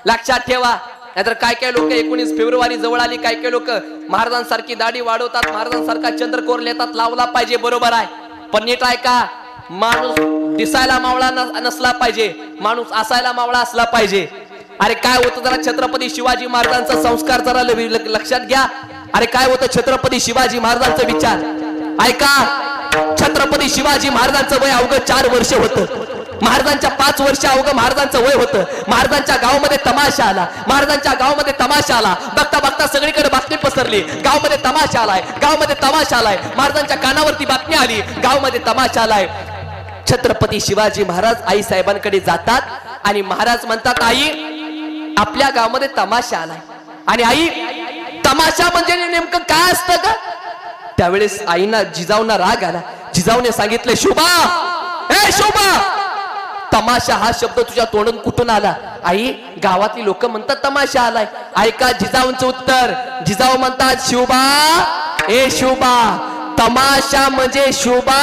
लक्षात ठेवा. नाहीतर काय काय लोक 19 फेब्रुवारी जवळ आली, काय काय लोक महाराजांसारखी दाढी वाढवतात, महाराजांसारखा चंद्रकोर लेतात, लावला पाहिजे, बरोबर आहे. पण नीट ऐका, माणूस दिसायला मावळा नसला पाहिजे, माणूस असायला मावळा असला पाहिजे. अरे काय होतं जरा छत्रपती शिवाजी महाराजांचा संस्कार जरा लक्षात घ्या. अरे काय होतं छत्रपती शिवाजी महाराजांचा विचार ऐका. छत्रपती शिवाजी महाराजांचं वय अवघं 4 वर्ष होतं. महाराजांच्या 5 वर्ष अवघं महाराजांचं वय होतं. महाराजांच्या गावामध्ये तमाशा आला, महाराजांच्या गावामध्ये तमाशा आला. बघता बघता सगळीकडे बातमी पसरली, गावामध्ये तमाशा आलाय, गावामध्ये तमाशा आलाय. महाराजांच्या कानावरती बातमी आली, गावामध्ये तमाशा आलाय. छत्रपती शिवाजी महाराज आई साहेबांकडे जातात आणि महाराज म्हणतात, आई आपल्या गावामध्ये तमाशा आलाय. आणि आई तमाशा म्हणजे नेमकं काय असतं का? त्यावेळेस आईना जिजाऊंना राग आला. जिजाऊने सांगितले, शोभा, ए शोभा, तमाशा हा शब्द तुझ्या तोंडून कुठून आला? आई गावातली लोक म्हणतात तमाशा आलाय. ऐका जिजाऊंचं उत्तर. जिजाऊ म्हणतात, शोभा, ए शोभा, तमाशा म्हणजे शोभा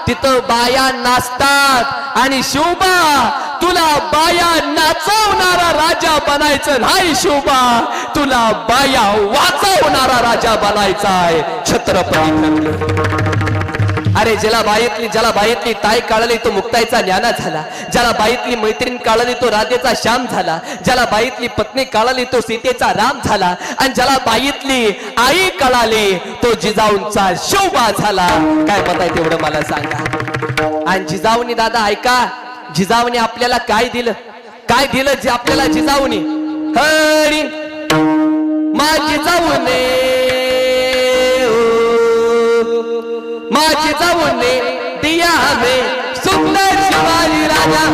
तिथं बाया नाचतात. आणि शोभा तुला बाया नाचवणारा राजा बनायचं नाही. शोभा तुला बाया वाचवणारा राजा बनायचा आहे. छत्रपती. अरे ज्याला बाईतली ताई काळली तो मुक्ताईचा ज्ञाना झाला. ज्याला बाईतली मैत्रीण काळली तो राधेचा श्याम झाला. ज्याला बाईतली पत्नी काळली तो सीतेचा राम झाला. आणि ज्याला बाईतली आई कळाली तो जिजाऊंचा शोभा झाला. काय मत आहे तेवढं मला सांगा. आणि जिजाऊनी दादा ऐका, जिजाऊने आपल्याला काय दिलं? काय दिलं जे आपल्याला जिजाऊने? हरी माझी जिजाऊने, माझी जिजाऊने दिया हमें सुंदर शिवाजी राजा.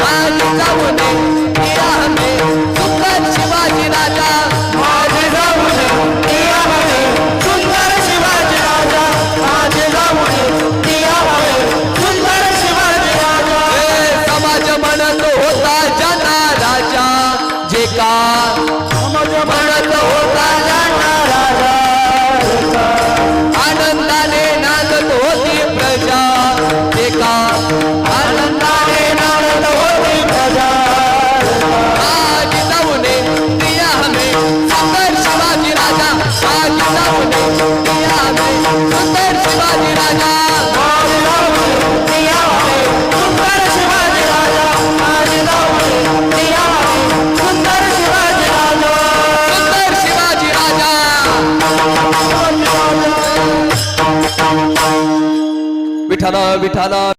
माझी जिजाऊने दिया हमें सुंदर शिवाजी राजा. माझी जिजाऊने दिया हमें सुंदर शिवाजी राजा. माझी जिजाऊने दिया हमें सुंदर शिवाजी राजा. समाज म्हणत होता जना राजा, जे का समाज म्हणत होता जना राजा, आनंदाने नांदत होती प्रजा. जे का आनंदाने नांदत होती प्रजा. आज जिजाऊने दिया हमें सुंदर शिवाजी राजा. आज जिजाऊने दिया हमें सुंदर शिवाजी राजा. आज जिजाऊने दिया हमें सुंदर शिवाजी राजा. आज जिजाऊने दिया हमें सुंदर शिवाजी राजा. सुंदर शिवाजी राजा. विठाला विठाला.